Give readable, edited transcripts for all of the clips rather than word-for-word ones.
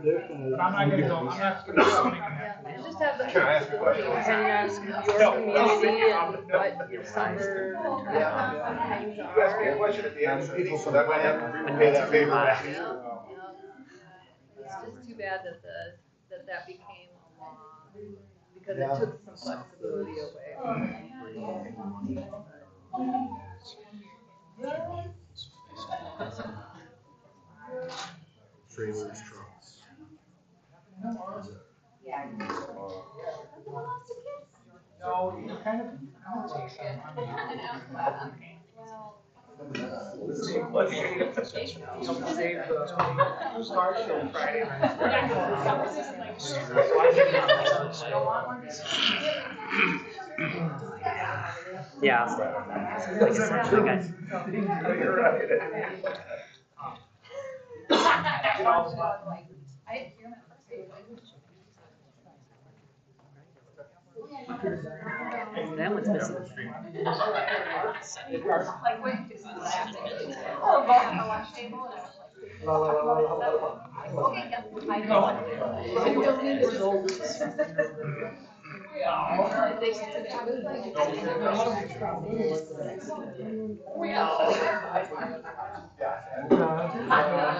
tradition is. But I'm not gonna go, I'm not gonna go anywhere. Yeah, just have the Can I ask a question? depending on your community and what your summer things You ask me a are. question at the end of the meeting, so that might have to repay that favor back. Yeah, yeah. It's just too bad that that became a law because it took some flexibility away. Trailers, trucks. No, you're kind of. I don't think so. Save money. Save the car show Friday night. Yeah. Like I said, I got You're right. that one's missing. Like wait, oh, go on the lunch table. Okay, I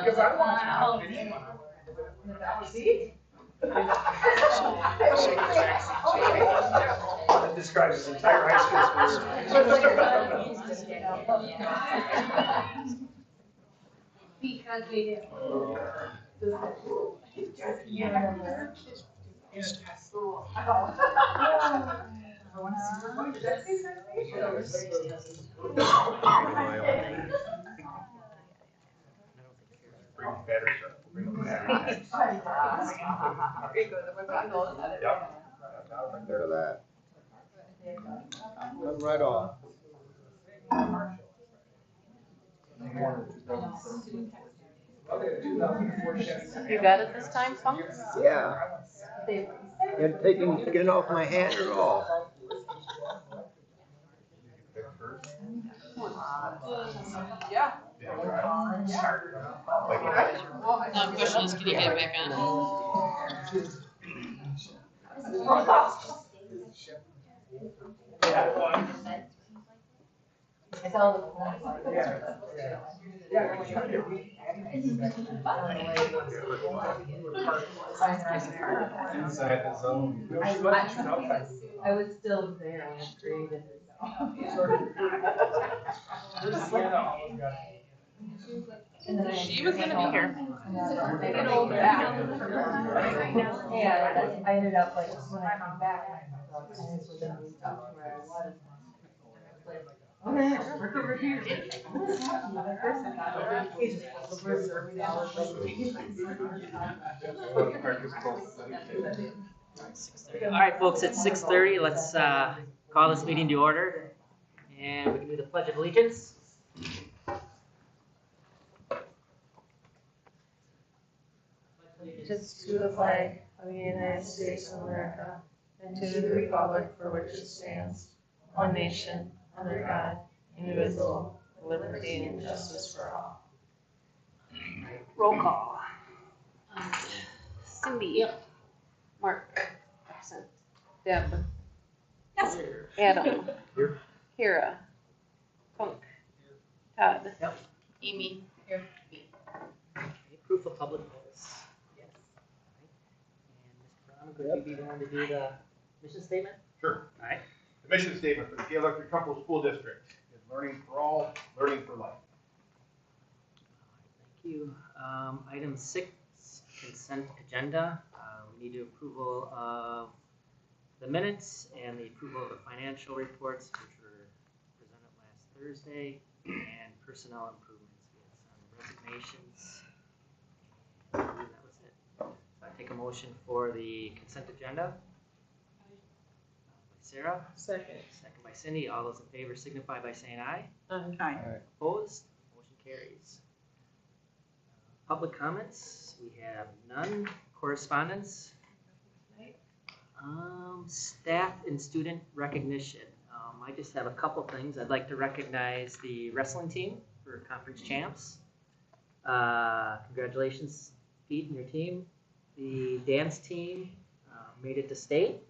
Because I want to. See? That describes his entire high school career. Because we did. Bring batteries up. Bring them batteries. Yep. Right there to that. Come right on. You got it this time, Funk? Yeah. You're getting off my hand at all. Yeah. Now the question is, can you get it back on? Inside the zone. I was still there when it created it. She was gonna be here. Yeah, I ended up like when I come back, I was within the stuff where I was. Work over here. Another person got All right, folks, it's 6:30. Let's call this meeting to order, and we can do the Pledge of Allegiance. Just to the flag of the United States of America and to the republic for which it stands, one nation, under God, indivisible, with liberty and justice for all. Roll call. Cindy. Mark. Absent. Deb. Adam. Here. Kira. Funk. Todd. Yep. Amy. Proof of public notice. Yes. And Mr. Brown, could you be the one to do the mission statement? Sure. All right. The mission statement for the Gale-Ettrick-Trempealeau School District is learning for all, learning for life. Thank you. Item 6, consent agenda. We need approval of the minutes and the approval of the financial reports, which were presented last Thursday, and personnel improvements. We had some resignations. And I believe that was it. So I take a motion for the consent agenda. By Sarah. Second. Second by Cindy. All those in favor signify by saying aye. Aye. Opposed? Motion carries. Public comments, we have none. Correspondence. Staff and student recognition. I just have a couple things. I'd like to recognize the wrestling team for conference champs. Congratulations, Pete and your team. The dance team made it to state.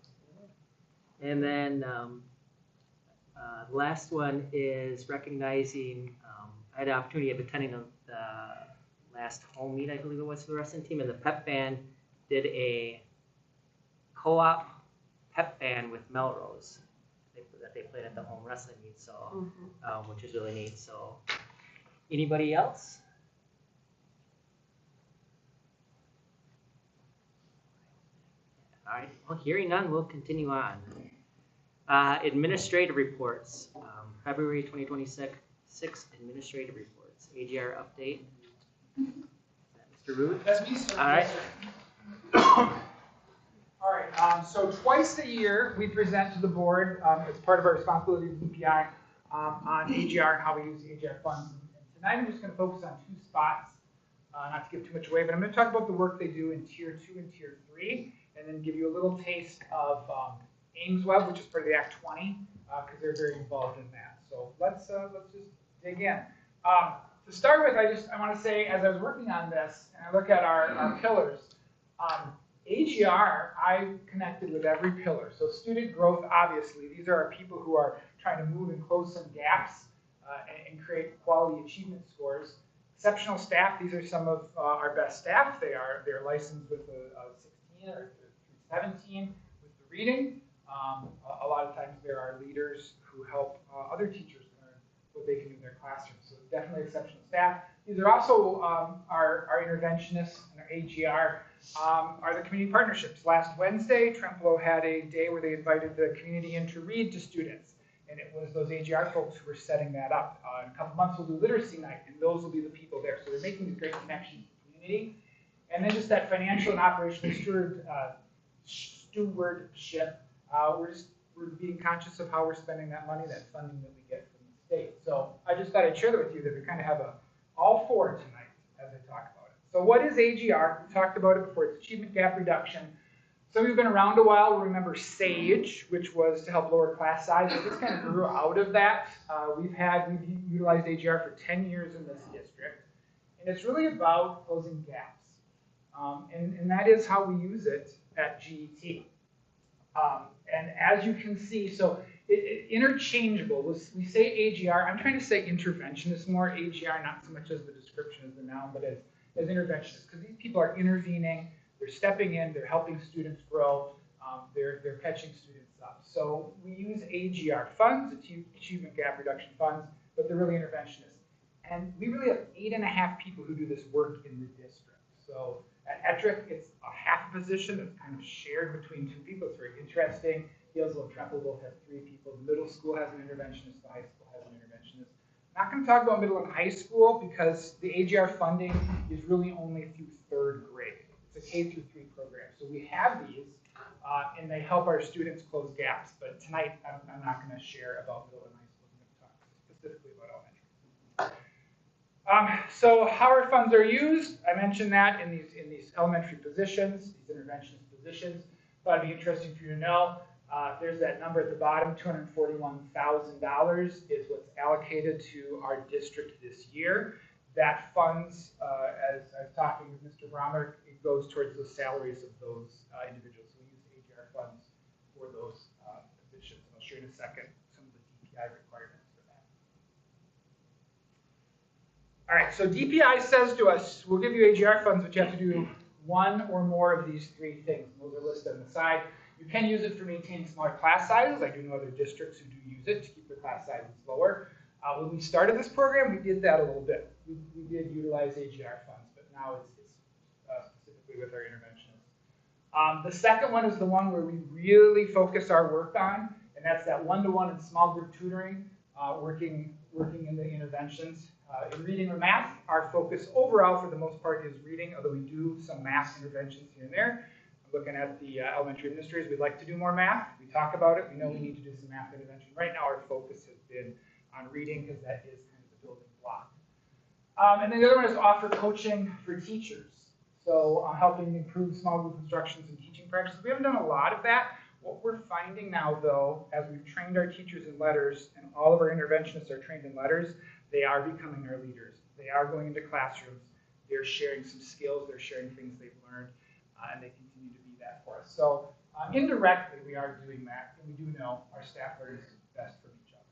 And then the last one is recognizing, I had the opportunity of attending the last home meet, I believe it was, for the wrestling team, and the pep band did a co-op pep band with Melrose that they played at the home wrestling meet, so which is really neat. So, anybody else? All right. Well, hearing none, we'll continue on. Administrative reports. February 2026 administrative reports. AGR update. Is that Mr. Root? That's me, sir. All right. All right, so twice a year we present to the board as part of our responsibility to DPI on AGR and how we use the AGR funds. And tonight I'm just going to focus on two spots, not to give too much away, but I'm going to talk about the work they do in Tier 2 and Tier 3, and then give you a little taste of Ames Web, which is part of the Act 20, because they're very involved in that. So let's just dig in. To start with, I want to say, as I was working on this, and I look at our pillars, AGR, I connected with every pillar. So student growth, obviously, these are our people who are trying to move and close some gaps and create quality achievement scores. Exceptional staff, these are some of our best staff. They're licensed with a 16 or 17 with the reading. A lot of times there are leaders who help other teachers learn what they can do in their classroom. So definitely exceptional staff. These are also our interventionists and our AGR are the community partnerships. Last Wednesday, Trempealeau had a day where they invited the community in to read to students. And it was those AGR folks who were setting that up. In a couple months, we'll do literacy night, and those will be the people there. So they're making these great connections to the community. And then just that financial and operational stewardship. We're being conscious of how we're spending that money, that funding that we get from the state. So I just thought I'd share that with you, that we kind of have all four tonight as I talk about it. So what is AGR? We talked about it before. It's Achievement Gap Reduction. Some of you have been around a while will remember SAGE, which was to help lower class size. This kind of grew out of that. We've utilized AGR for 10 years in this district. And it's really about closing gaps. And that is how we use it at GET. And as you can see, so interchangeable. We say AGR. I'm trying to say interventionist more. AGR, not so much as the description of the noun, but as interventionists. Because these people are intervening. They're stepping in. They're helping students grow. They're catching students up. So we use AGR funds, Achievement Gap Reduction funds, but they're really interventionists. And we really have 8.5 people who do this work in the district. So at Ettrick, it's a half position that's kind of shared between 2 people. It's very interesting. Gale-Ettrick-Trempealeau both have 3 people. The middle school has an interventionist. The high school has an interventionist. I'm not going to talk about middle and high school because the AGR funding is really only through 3rd grade. It's a K through 3 program. So we have these, and they help our students close gaps. But tonight, I'm not going to share about middle and high school. I'm going to talk specifically about elementary. So how our funds are used, I mentioned that in these elementary positions, these interventionist positions. Thought it'd be interesting for you to know. There's that number at the bottom, $241,000 is what's allocated to our district this year. That funds, as I was talking with Mr. Brommer, it goes towards the salaries of those individuals. So we use AGR funds for those positions. And I'll show you in a second some of the DPI requirements for that. All right, so DPI says to us, we'll give you AGR funds, but you have to do 1 or more of these 3 things. Those are listed on the side. You can use it for maintaining smaller class sizes. I do know other districts who do use it to keep their class sizes lower. When we started this program, we did that a little bit. We did utilize AGR funds, but now it's specifically with our interventionists. The second one is the one where we really focus our work on, and that's that one-to-one and small group tutoring, working in the interventions. In reading or math, our focus overall for the most part is reading, although we do some math interventions here and there. Looking at the elementary administrators, we'd like to do more math. We talk about it. We know we need to do some math intervention. Right now, our focus has been on reading because that is kind of the building block. And then the other one is offer coaching for teachers. So helping improve small group instructions and teaching practices. We haven't done a lot of that. What we're finding now, though, as we've trained our teachers in letters, and all of our interventionists are trained in letters, they are becoming our leaders. They are going into classrooms. They're sharing some skills. They're sharing things they've learned. and they continue to be that for us. So indirectly, we are doing that, and we do know our staff learns best from each other.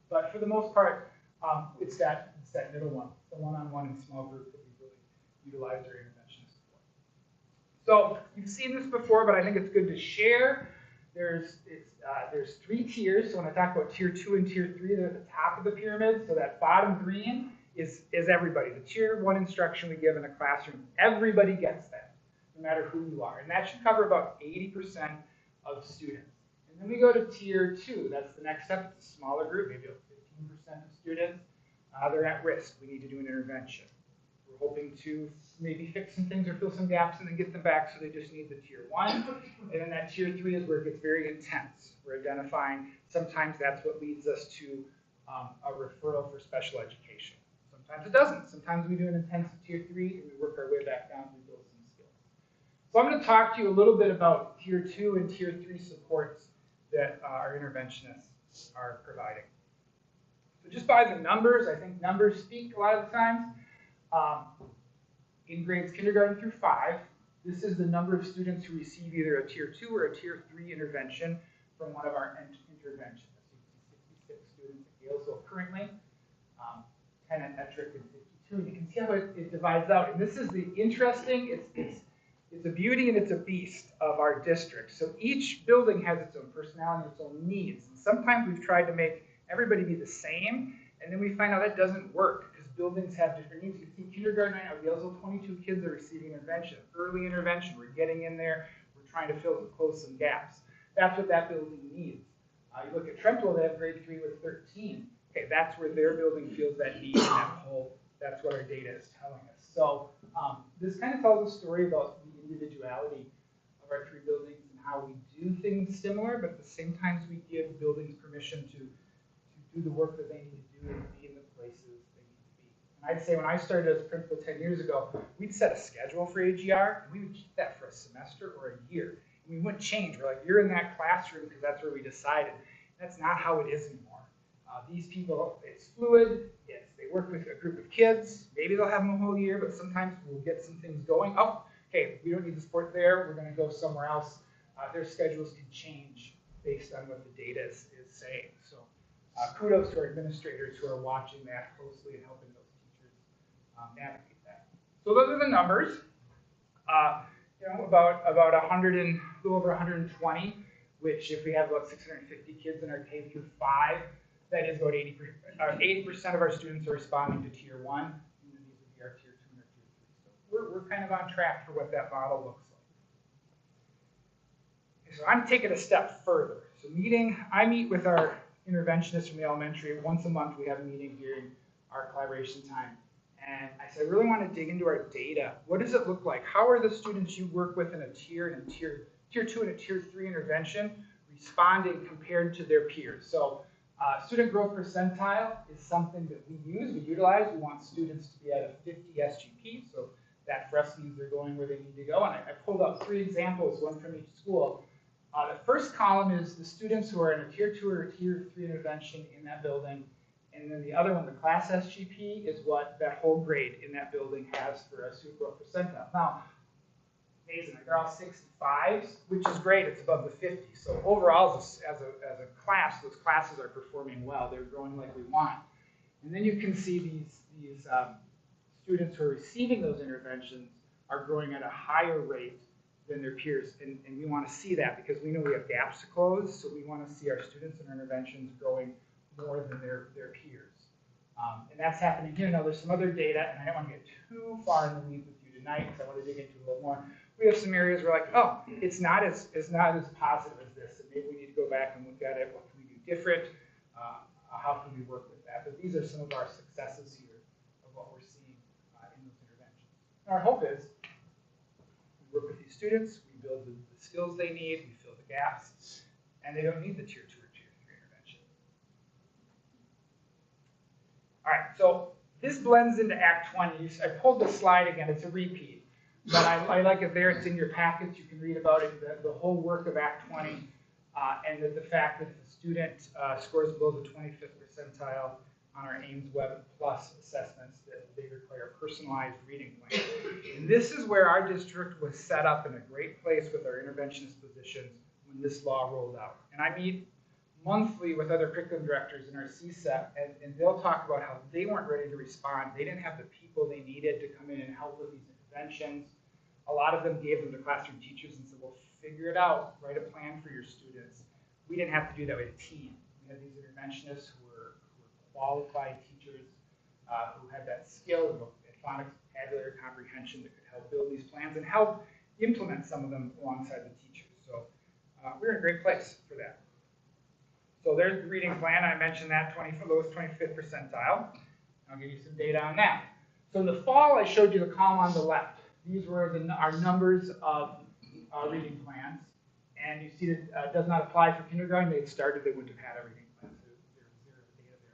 But for the most part, it's that middle one, the one-on-one and small group that we really utilize our interventionist for. So you've seen this before, but I think it's good to share. There's 3 tiers. So when I talk about tier 2 and tier 3, they're at the top of the pyramid. So that bottom green is everybody. The tier 1 instruction we give in a classroom, everybody gets that, no matter who you are. And that should cover about 80% of students. And then we go to tier 2. That's the next step. It's a smaller group, maybe 15% of students. They're at risk. We need to do an intervention. We're hoping to maybe fix some things or fill some gaps and then get them back, so they just need the tier 1. And then that tier 3 is where it gets very intense. We're identifying, sometimes that's what leads us to a referral for special education. Sometimes it doesn't. Sometimes we do an intensive tier 3 and we work our way back down and we build some skills. So I'm going to talk to you a little bit about tier 2 and tier 3 supports that our interventionists are providing. So just by the numbers, I think numbers speak a lot of the times. In grades kindergarten through 5, this is the number of students who receive either a tier 2 or a tier 3 intervention from one of our interventions. So you can see 66 students at Gale, so currently 10 at Ettrick and 52. You can see how it divides out. And this is the interesting, it's a beauty and it's a beast of our district. So each building has its own personality, its own needs. And sometimes we've tried to make everybody be the same, and then we find out that doesn't work because buildings have different needs. You can see kindergarten right now, Gale's 22 kids are receiving intervention, early intervention. We're getting in there, we're trying to close some gaps. That's what that building needs. You look at Trempealeau, they have grade 3 with 13. Okay, that's where their building feels that need and that hole. That's what our data is telling us. So this kind of tells a story about the individuality of our 3 buildings and how we do things similar, but at the same time we give buildings permission to do the work that they need to do and be in the places they need to be. And I'd say when I started as principal 10 years ago, we'd set a schedule for AGR, and we would keep that for a semester or a year. And we wouldn't change. We're like, you're in that classroom because that's where we decided. That's not how it is anymore. These people, it's fluid. They work with a group of kids. Maybe they'll have them a whole year, but sometimes we'll get some things going. Oh, okay, we don't need the support there. We're going to go somewhere else. Their schedules can change based on what the data is saying. So kudos to our administrators who are watching that closely and helping those teachers navigate that. So those are the numbers. About 100 and a little over 120, which if we have about 650 kids in our K through 5, that is about 80% of our students are responding to tier 1. And these would be our tier 2 and our tier 3. So we're kind of on track for what that model looks like. So I'm taking a step further. So I meet with our interventionists from the elementary. Once a month we have a meeting during our collaboration time. And I said, I really want to dig into our data. What does it look like? How are the students you work with in a tier and tier 2 and a tier 3 intervention responding compared to their peers? So student growth percentile is something that we utilize. We want students to be at a 50 SGP. So that for us means they're going where they need to go. And I pulled out 3 examples, one from each school. The first column is the students who are in a tier 2 or a tier 3 intervention in that building. And then the other one, the class SGP, is what that whole grade in that building has for a student growth percentile. Now, amazing, they're all 65s, which is great. It's above the 50. So overall, as a class, those classes are performing well. They're growing like we want. And then you can see these students who are receiving those interventions are growing at a higher rate than their peers. And we want to see that because we know we have gaps to close. So we want to see our students and our interventions growing more than their peers. And that's happening here. Now, there's some other data, and I don't want to get too far in the weeds with you tonight because I want to dig into it a little more. We have some areas where, like, oh, it's not as positive as this, and maybe we need to go back and look at it. What can we do different? How can we work with that? But these are some of our successes here of what we're seeing in those interventions. And our hope is we work with these students, we build the skills they need, we fill the gaps, and they don't need the tier 2 or tier 3 intervention. All right, so this blends into Act 20. I pulled the slide again. It's a repeat. But I like it there. It's in your packets. You can read about it, the whole work of Act 20, and the fact that if a student scores below the 25th percentile, on our Ames Web Plus assessments that they require personalized reading plans. And this is where our district was set up in a great place with our interventionist positions when this law rolled out. And I meet monthly with other curriculum directors in our CSEP, and they'll talk about how they weren't ready to respond. They didn't have the people they needed to come in and help with these interventions. A lot of them gave them to classroom teachers and said, well, figure it out, write a plan for your students. We didn't have to do that with a team. We had these interventionists who were qualified teachers who had that skill of phonics, vocabulary comprehension that could help build these plans and help implement some of them alongside the teachers. So we're in a great place for that. So there's the reading plan. I mentioned that lowest 25th percentile. I'll give you some data on that. So in the fall, I showed you the column on the left. These were our numbers of reading plans. And you see that it does not apply for kindergarten. They started, they wouldn't have had a reading plan. So there's zero data there.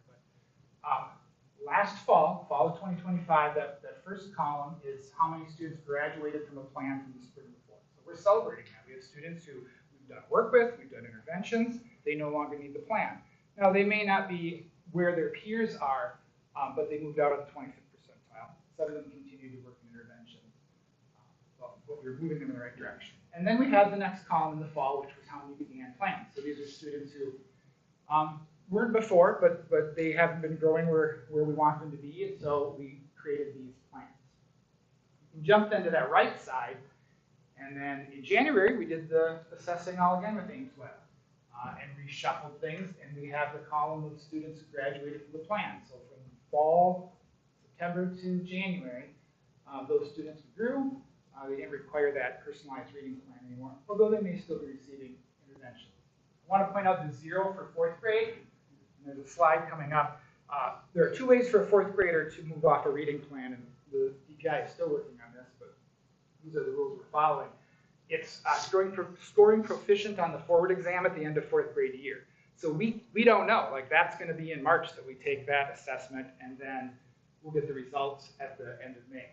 But last fall of 2025, that first column is how many students graduated from a plan from the spring before. So we're celebrating that. We have students who we've done work with, we've done interventions. They no longer need the plan. Now, they may not be where their peers are, but they moved out of the 25th percentile. Some of them continue to work in intervention, but we're moving them in the right direction. And then we have the next column in the fall, which was how many began plans. So these are students who weren't before, but they haven't been growing where we want them to be, and so we created these plans. You can jump then to that right side, and then in January, we did the assessing all again with Ames Web. And reshuffled things, and we have the column of students who graduated from the plan. So from fall, September to January, those students grew. They didn't require that personalized reading plan anymore, although they may still be receiving intervention. I want to point out the 0 for 4th grade. And there's a slide coming up. There are 2 ways for a 4th grader to move off a reading plan, and the DPI is still working on this, but these are the rules we're following. It's scoring proficient on the forward exam at the end of 4th grade year. So we don't know. Like, that's going to be in March that we take that assessment, and then we'll get the results at the end of May.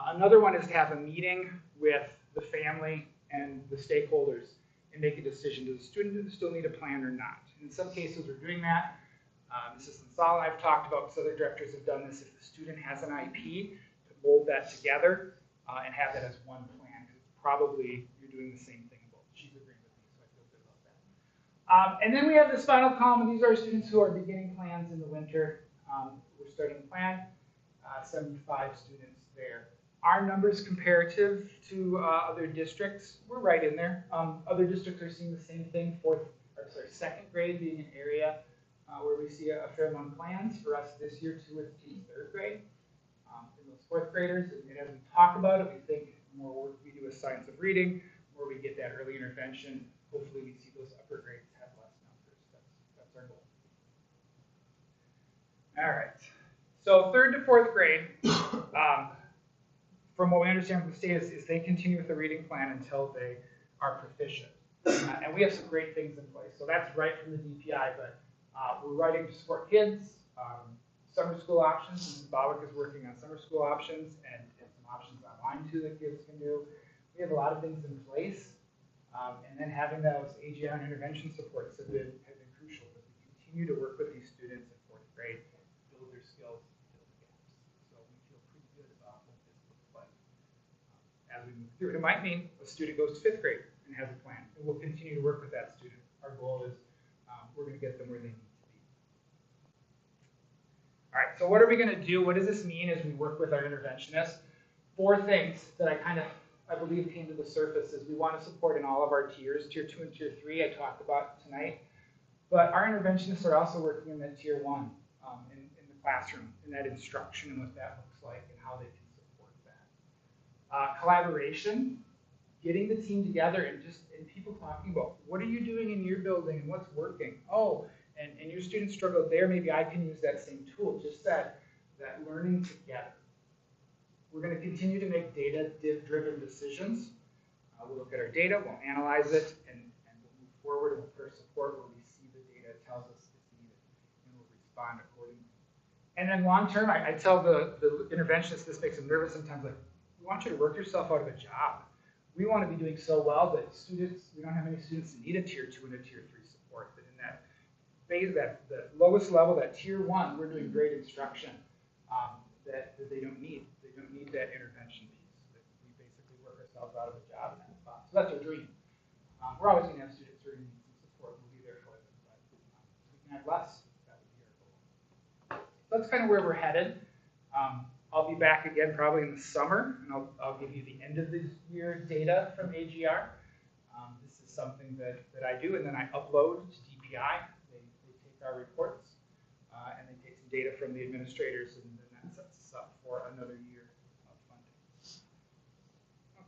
Another one is to have a meeting with the family and the stakeholders and make a decision. Does the student still need a plan or not? In some cases, we're doing that. Mrs. Lansala and I've talked about, because other directors have done this, if the student has an IP, to mold that together and have that as one plan. Because probably doing the same thing. Well, she's agreeing with me, so I feel good about that. And then we have this final column, and these are students who are beginning plans in the winter. We're starting the plan, 75 students there. Our numbers comparative to other districts, we're right in there. Other districts are seeing the same thing, 2nd grade being an area where we see a fair amount of plans. For us this year, 2 with 3rd grade. In those 4th graders, and as we talk about it, we think the more work we do with science of reading, where we get that early intervention, hopefully we see those upper grades have less numbers. That's our goal. All right. So 3rd to 4th grade, from what we understand from the state, is they continue with the reading plan until they are proficient. And we have some great things in place. So that's right from the DPI, but we're writing to support kids, summer school options. Mrs. Bowick is working on summer school options and some options online too that kids can do. We have a lot of things in place, and then having those AGI and intervention supports have been crucial as we continue to work with these students in 4th grade, build their skills, fill the gaps. So we feel pretty good about what this looks like as we move through. It might mean a student goes to 5th grade and has a plan, and we'll continue to work with that student. Our goal is we're going to get them where they need to be. All right, so what are we going to do? What does this mean as we work with our interventionists? 4 things that I believe came to the surface is we want to support in all of our tiers, tier 2 and tier 3 I talked about tonight, but our interventionists are also working in that tier 1 in the classroom, in that instruction and what that looks like and how they can support that. Collaboration, getting the team together and people talking about what are you doing in your building and what's working. Oh, and your students struggle there, maybe I can use that same tool, just that learning together. We're going to continue to make data-driven decisions. We'll look at our data, we'll analyze it, and we'll move forward and we'll support where we see the data tells us it's needed, and we'll respond accordingly. And then long term, I tell the interventionists, this makes them nervous sometimes, like, we want you to work yourself out of a job. We want to be doing so well that we don't have any students that need a tier 2 and a tier 3 support, but in that phase, that the lowest level, that tier 1, we're doing great instruction that they don't need. They don't need that intervention piece. That we basically work ourselves out of a job in that spot. So that's our dream. We're always going to have students who are going to need some support. We'll be there for them. But if we can have less, that would be our goal. So that's kind of where we're headed. I'll be back again probably in the summer, and I'll give you the end of the year data from AGR. This is something that I do, and then I upload to DPI. They take our reports, and they take some data from the administrators, and then that sets us up for another year of funding.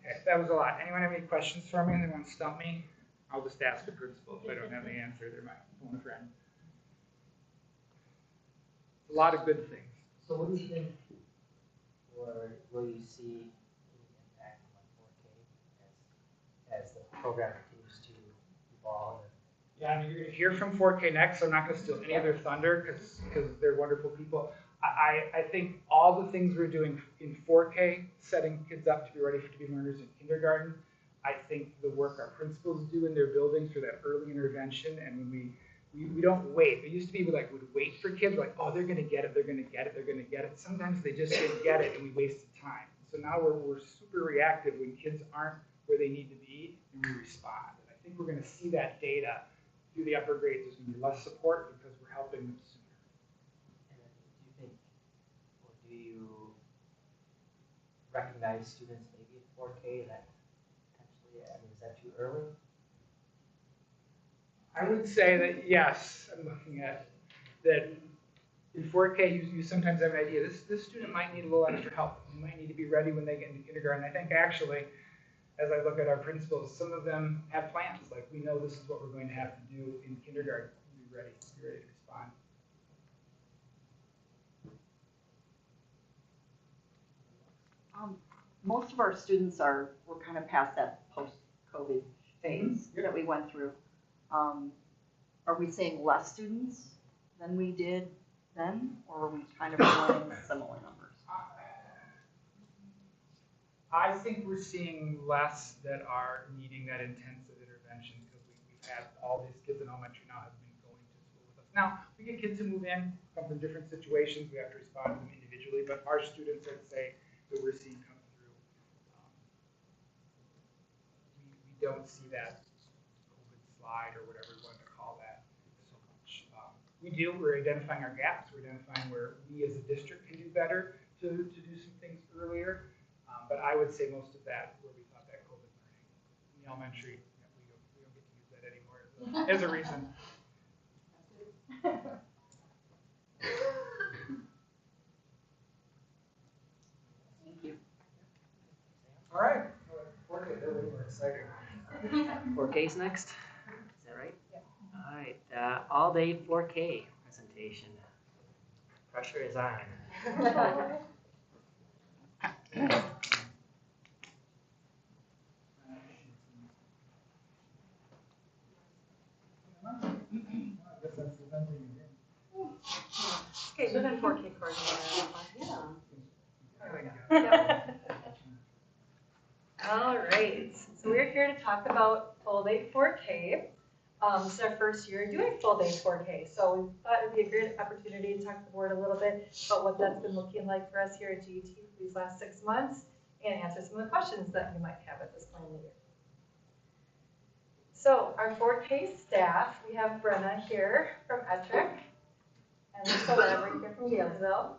Okay, that was a lot. Anyone have any questions for me? Anyone stump me? I'll just ask the principal if I don't have the answer. They're my phone friend. A lot of good things. So what do you think, or will you see any impact on 4K as the program continues to evolve? Yeah, I mean, you're going to hear from 4K next, so I'm not going to steal any of their thunder because they're wonderful people. I think all the things we're doing in 4K, setting kids up to be ready to be learners in kindergarten, I think the work our principals do in their buildings for that early intervention, and when we don't wait. It used to be we would wait for kids, like, oh, they're going to get it, they're going to get it, they're going to get it. Sometimes they just didn't get it, and we wasted time. So now we're super reactive when kids aren't where they need to be, and we respond. And I think we're going to see that data through the upper grades. There's going to be less support because we're helping them sooner. And then do you think, or do you recognize students maybe in 4K that potentially, I mean, is that too early? I would say that, yes, I'm looking at that in 4K, you sometimes have an idea, this student might need a little extra help. They might need to be ready when they get into kindergarten. I think actually, as I look at our principals, some of them have plans. Like, we know this is what we're going to have to do in kindergarten. Be ready to respond. Most of our students we're kind of past that post-COVID phase that we went through. Are we seeing less students than we did then, or are we kind of doing similar numbers? I think we're seeing less that are needing that intensive intervention because we've had all these kids in elementary now have been going to school with us. Now, we get kids who move in, come from different situations. We have to respond to them individually, but our students, I'd say, that we're seeing come through, we don't see that COVID slide or whatever we want to call that so much. We're identifying our gaps. We're identifying where we as a district can do better to do some things earlier. But I would say most of that, where we thought that COVID learning in the elementary, we don't get to use that anymore as a reason. Thank you. All right. 4K, they're a little more exciting. 4K's next, is that right? Yeah. All right, all-day 4K presentation. Pressure is on. Okay, you're the 4K coordinator. Yeah. All right, so we're here to talk about full day 4K. This is our first year doing full day 4K, so we thought it would be a great opportunity to talk to the board a little bit about what that's been looking like for us here at GET for these last 6 months and answer some of the questions that you might have at this point in the year. So our 4K staff, we have Brenna here from Ettrick, and Lisa Lavery here from Galesville.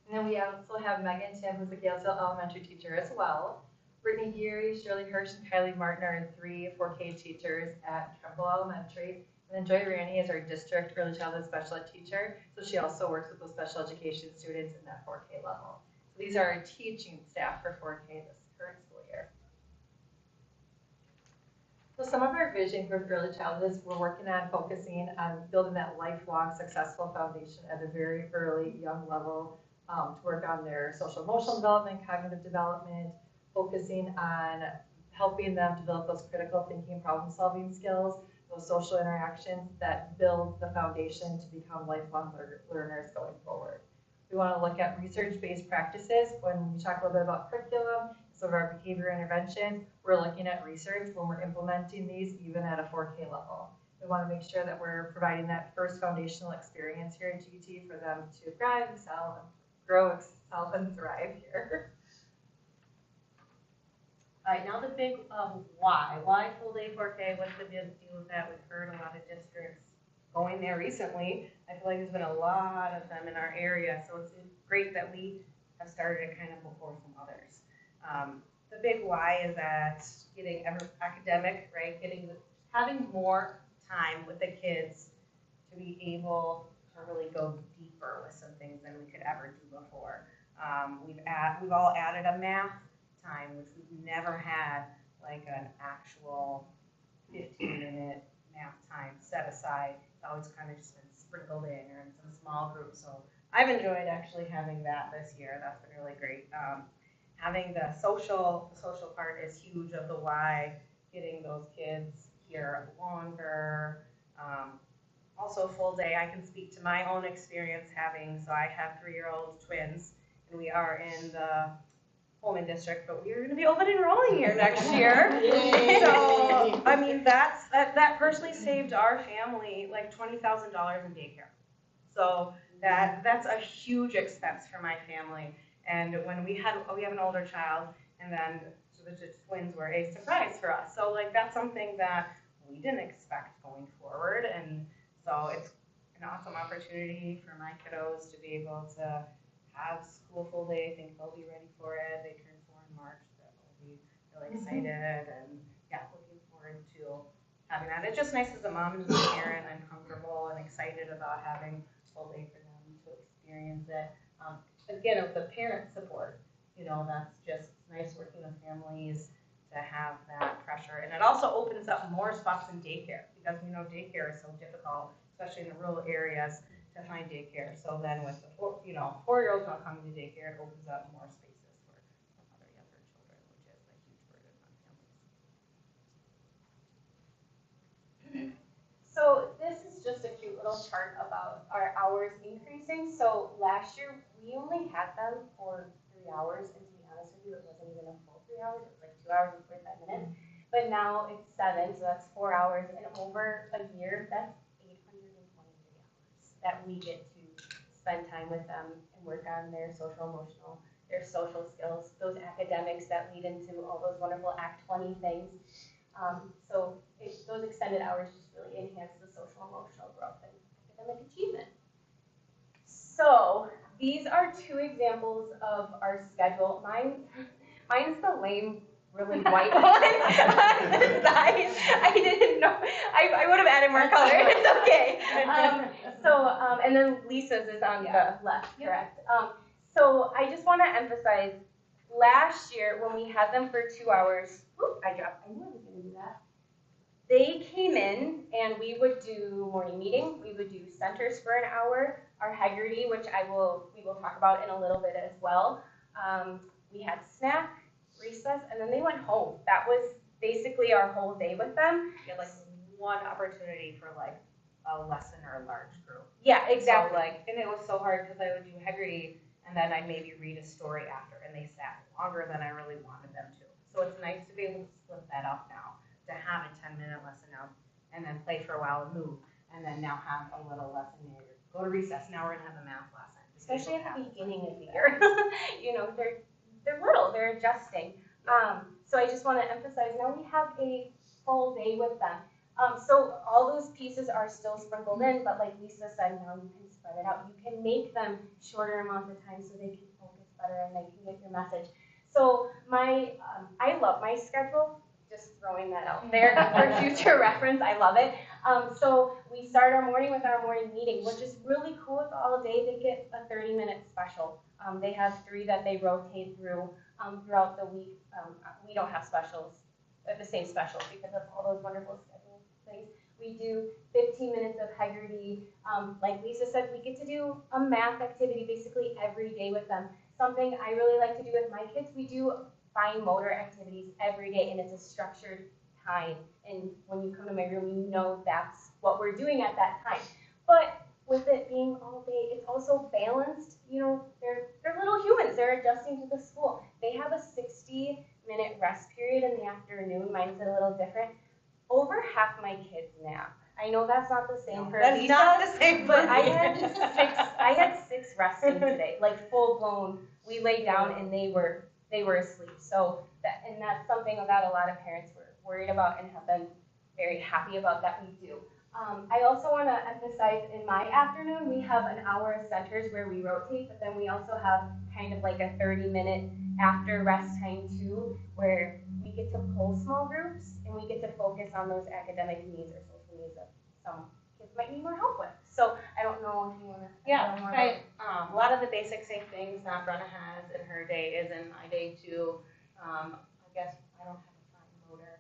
And then we also have Megan Tim, who's a Galesville elementary teacher as well. Brittany Geary, Shirley Hirsch, and Kylie Martin are 3 4K teachers at Trempealeau Elementary. And then Joy Ranny is our district early childhood special ed teacher. So she also works with those special education students in that 4K level. So these are our teaching staff for 4K this current school year. So some of our vision for early childhood is we're working on focusing on building that lifelong successful foundation at a very early young level to work on their social emotional development, cognitive development, focusing on helping them develop those critical thinking, problem solving skills, those social interactions that build the foundation to become lifelong learners going forward. We want to look at research-based practices. When we talk a little bit about curriculum, some of our behavior intervention, we're looking at research when we're implementing these even at a 4K level. we want to make sure that we're providing that first foundational experience here in GT for them to thrive, excel, and grow, excel, and thrive here. All right, now the big why. Why full day 4K? What's the deal with that? We've heard a lot of districts going there recently. I feel like there's been a lot of them in our area, so it's great that we have started it kind of before some others. The big why is that getting academic, right? Having more time with the kids to be able to really go deeper with some things than we could ever do before. We've all added a math time, which we've never had like an actual 15-minute math time set aside. It's always kind of just been sprinkled in or in some small groups. So I've enjoyed actually having that this year. That's been really great. Having the social part is huge of the why, getting those kids here longer. Also full day, I can speak to my own experience so I have 3-year-old twins, and we are in the Pullman district, but we are going to be open enrolling here next year. So, I mean, that personally saved our family like $20,000 in daycare. So that's a huge expense for my family. And when we have an older child, and then so the twins were a surprise for us. So like that's something that we didn't expect going forward, and so it's an awesome opportunity for my kiddos to be able to have school full day. I think they'll be ready for it. They turn 4 in March, so they'll be really excited, and yeah, looking forward to having that. It's just nice as a mom and as a parent. I'm comfortable and excited about having full day for them to experience it. Again, with the parent support, that's just nice working with families to have that pressure. And it also opens up more spots in daycare because daycare is so difficult, especially in the rural areas, to find daycare. So then with the 4-year-olds not coming to daycare, it opens up more spaces for other younger children, which is a huge burden on families. So this is just a cute little chart about our hours increasing. So last year we only had them for 3 hours, and to be honest with you, it wasn't even a full 3 hours. It was like 2 hours and 45 minutes. But now it's 7, so that's 4 hours, and over a year, that's 823 hours that we get to spend time with them and work on their social emotional, their social skills, those academics that lead into all those wonderful Act 20 things. So those extended hours just really enhance the social emotional growth and academic achievement. So these are 2 examples of our schedule. Mine's the lame, really white one on the side. I didn't know. I would have added more color. It's okay. And then Lisa's is on the left, correct? So I just want to emphasize, last year when we had them for 2 hours, I knew I was going to do that. They came in and we would do morning meeting. We would do centers for an hour. Our Haggerty, which we will talk about in a little bit as well. We had snack, recess, and then they went home. That was basically our whole day with them. You had like one opportunity for like a lesson or a large group. Yeah, exactly. So and it was so hard because I would do Haggerty and then I'd maybe read a story after, and they sat longer than I really wanted them to. So it's nice to be able to split that up now, to have a 10-minute lesson out and then play for a while and move, and then now have a little lesson later. Go to recess. Now we're gonna have a math lesson. Especially at the beginning of the year. They're little, they're adjusting. So I just want to emphasize, now we have a full day with them. So all those pieces are still sprinkled in, but like Lisa said, now you can spread it out. You can make them shorter amounts of time so they can focus better and they can get your message. So I love my schedule, just throwing that out there for future reference. I love it. So we start our morning with our morning meeting, which is really cool. It's all day. They get a 30-minute special. They have 3 that they rotate through throughout the week. We don't have specials, the same specials, because of all those wonderful schedule things. We do 15 minutes of Haggerty. Like Lisa said, we get to do a math activity basically every day with them. Something I really like to do with my kids, we do fine motor activities every day, and it's a structured time. And when you come to my room, you know that's what we're doing at that time. But with it being all day, it's also balanced. They're little humans. They're adjusting to the school. They have a 60-minute rest period in the afternoon. Mine's a little different. Over half my kids nap. I know that's not the same for That's Lisa, not the same, but I had six resting today, like full blown. We laid down and they were asleep. So that's something that a lot of parents were worried about and have been very happy about that we do. I also want to emphasize in my afternoon, we have an hour of centers where we rotate, but then we also have kind of like a 30-minute after rest time too, where we get to pull small groups and we get to focus on those academic needs or social needs that some kids might need more help with. So I don't know if you want to. Yeah, a lot of the basic same things that Brenna has in her day is in my day too. I guess I don't have a fine motor.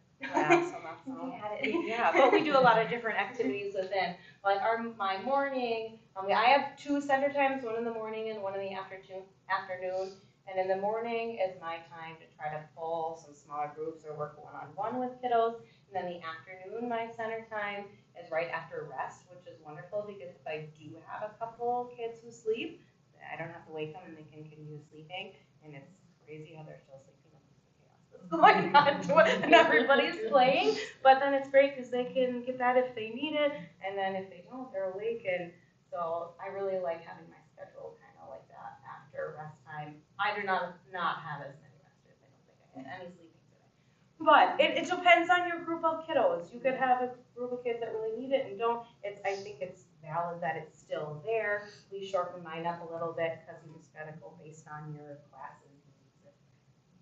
So that's yeah, but we do a lot of different activities within. Like my morning, I have 2 center times, one in the morning and one in the afternoon. And in the morning is my time to try to pull some smaller groups or work one-on-one with kiddos. And then the afternoon, my center time is right after rest, which is wonderful because if I do have a couple kids who sleep, I don't have to wake them and they can continue sleeping. And it's crazy how they're still sleeping amidst the chaos that's going on and everybody's playing. But then it's great because they can get that if they need it. And then if they don't, they're awake. And so I really like having my schedule kind of like that after rest time. I do not have as many rest days. I don't think I had any sleeping today. But it depends on your group of kiddos. You could have a group of kids that really need it and don't. I think it's valid that it's still there. We shorten mine up a little bit because you just got to go based on your classes.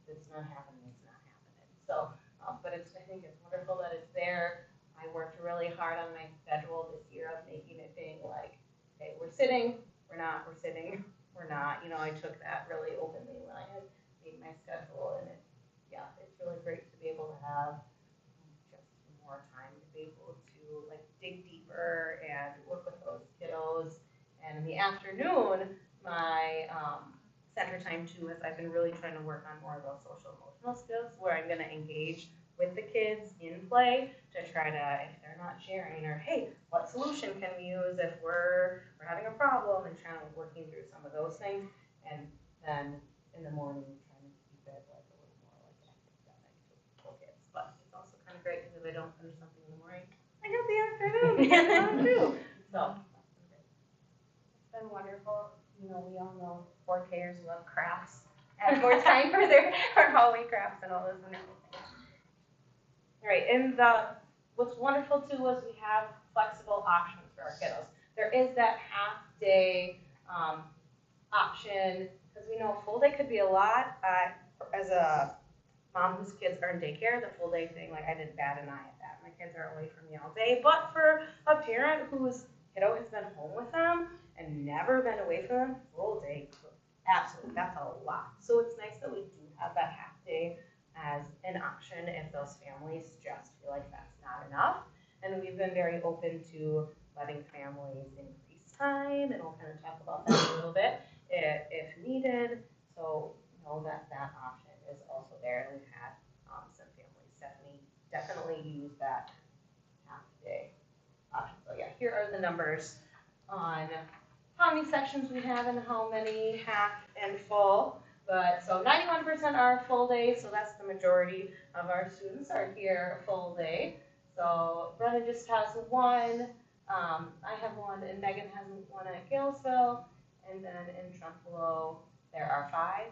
If it's not happening, it's not happening. So, but I think it's wonderful that it's there. I worked really hard on my schedule this year of making it being like, okay, we're sitting, we're not, we're sitting, we're not. I took that really openly when I had made my schedule, and it's really great to be able to have just more time to be able to like dig deeper and work with those kiddos. And in the afternoon, my center time too is I've been really trying to work on more of those social emotional skills where I'm going to engage with the kids in play to try to, if they're not sharing, or hey, what solution can we use if we're having a problem, and trying to working through some of those things. And then in the morning, trying to keep it like a little more like academic to kids. But it's also kind of great because if I don't finish something in the morning, I have the afternoon too. So It's been wonderful. We all know 4Kers love crafts. Have more time for their hallway crafts and all those wonderful things. All right, and what's wonderful too is we have flexible options for our kiddos. There is that half day option because we know a full day could be a lot. As a mom whose kids are in daycare, the full day thing, like I didn't bat an eye at that. My kids are away from me all day. But for a parent whose kiddo has been home with them and never been away from them, full day, absolutely, that's a lot. So it's nice that we do have that half day as an option if those families just feel like that's not enough. And we've been very open to letting families increase time, and we'll kind of talk about that a little bit if needed. So know that option is also there, and we've had some families definitely use that half day option. So yeah, here are the numbers on how many sections we have and how many half and full. But so 91% are full day, so that's the majority of our students are here full day. So Brenna just has one, I have one, and Megan has one at Galesville, and then in Trempealeau there are 5.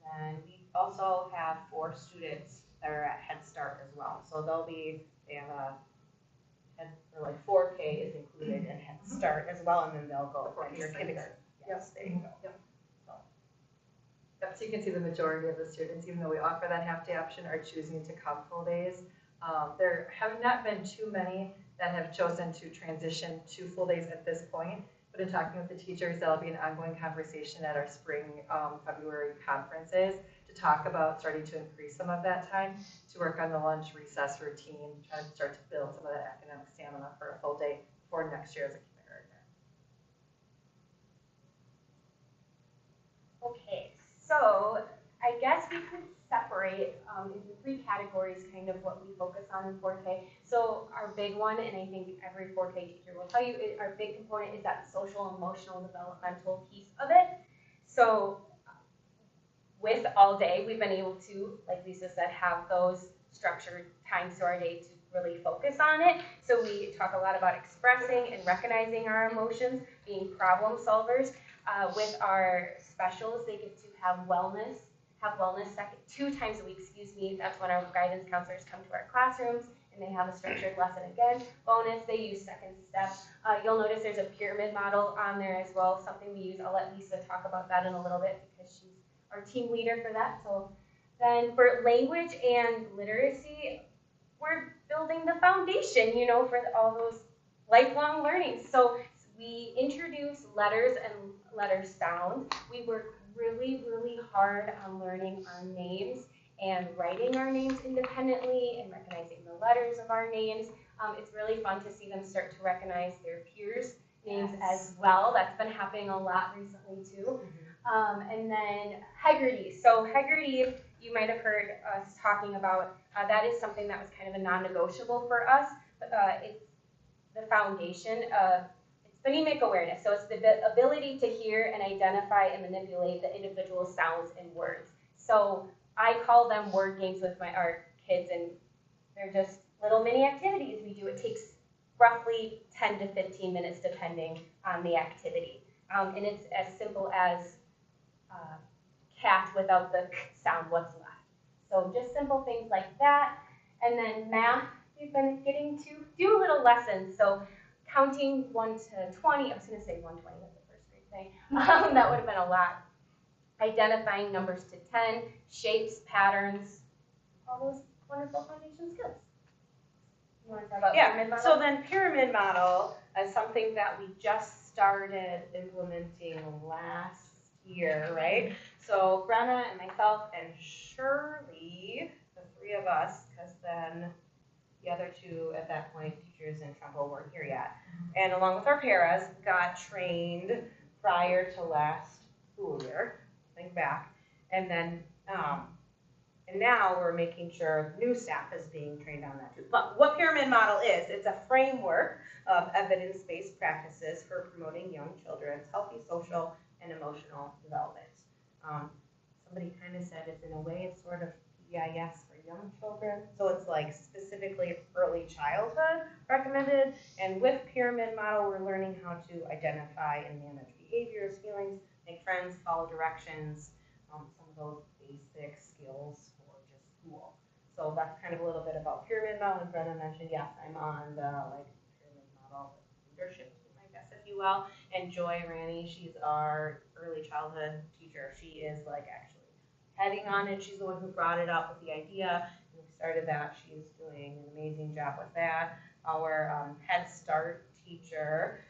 And then we also have 4 students that are at Head Start as well. So they have like 4K is included in Head Start as well, and then they'll go for your kindergarten. Yes, there you go. Yep. So you can see the majority of the students, even though we offer that half day option, are choosing to come full days. There have not been too many that have chosen to transition to full days at this point, but in talking with the teachers, that'll be an ongoing conversation at our spring, February conferences to talk about starting to increase some of that time to work on the lunch recess routine, trying to start to build some of that academic stamina for a full day for next year as a kindergartner. Okay, so I guess we could separate into 3 categories kind of what we focus on in 4K. So our big one, and I think every 4K teacher will tell you, our big component is that social, emotional, developmental piece of it. So with all day, we've been able to, like Lisa said, have those structured times to our day to really focus on it. So we talk a lot about expressing and recognizing our emotions, being problem solvers. With our specials, they get to have wellness two times a week, That's when our guidance counselors come to our classrooms and they have a structured lesson again. Bonus, they use second step. You'll notice there's a pyramid model on there as well, something we use. I'll let Lisa talk about that in a little bit because she's our team leader for that. So then for language and literacy, we're building the foundation, for all those lifelong learning. So we introduce letters and letter sound. We work really, really hard on learning our names and writing our names independently and recognizing the letters of our names. It's really fun to see them start to recognize their peers' names as well. That's been happening a lot recently too. And then Heggerty. So Heggerty, you might have heard us talking about, that is something that was kind of a non-negotiable for us. It's the foundation of phonemic awareness. So it's the ability to hear and identify and manipulate the individual sounds and words. So I call them word games with our kids, and they're just little mini activities we do. It takes roughly 10 to 15 minutes depending on the activity. And it's as simple as cat without the sound, what's left. So just simple things like that. And then math, we've been getting to do little lessons. So counting 1 to 20, I was going to say 120, that's the first grade thing. That would have been a lot. Identifying numbers to 10, shapes, patterns, all those wonderful foundation skills. You want to talk about pyramid model? So then pyramid model is something that we just started implementing last year, right? So Brenna and myself and Shirley, the three of us, because then the other two at that point, teachers in Trumbull, weren't here yet. And along with our paras, got trained prior to last school year. Think back. And then, and now we're making sure new staff is being trained on that too. But what pyramid model is, it's a framework of evidence-based practices for promoting young children's healthy social and emotional development. Somebody kind of said it's in a way, it's sort of PBIS for young children. So it's like specifically early childhood recommended. And with pyramid model, we're learning how to identify and manage behaviors, feelings, make friends, follow directions, some of those basic skills for just school. So that's kind of a little bit about pyramid model. And Brenna mentioned, yes, I'm on the pyramid model leadership team, I guess, if you will. And Joy Ranney, she's our early childhood teacher. She is actually heading on it. She's the one who brought it up with the idea. And we started that. She's doing an amazing job with that. Our Head Start teacher,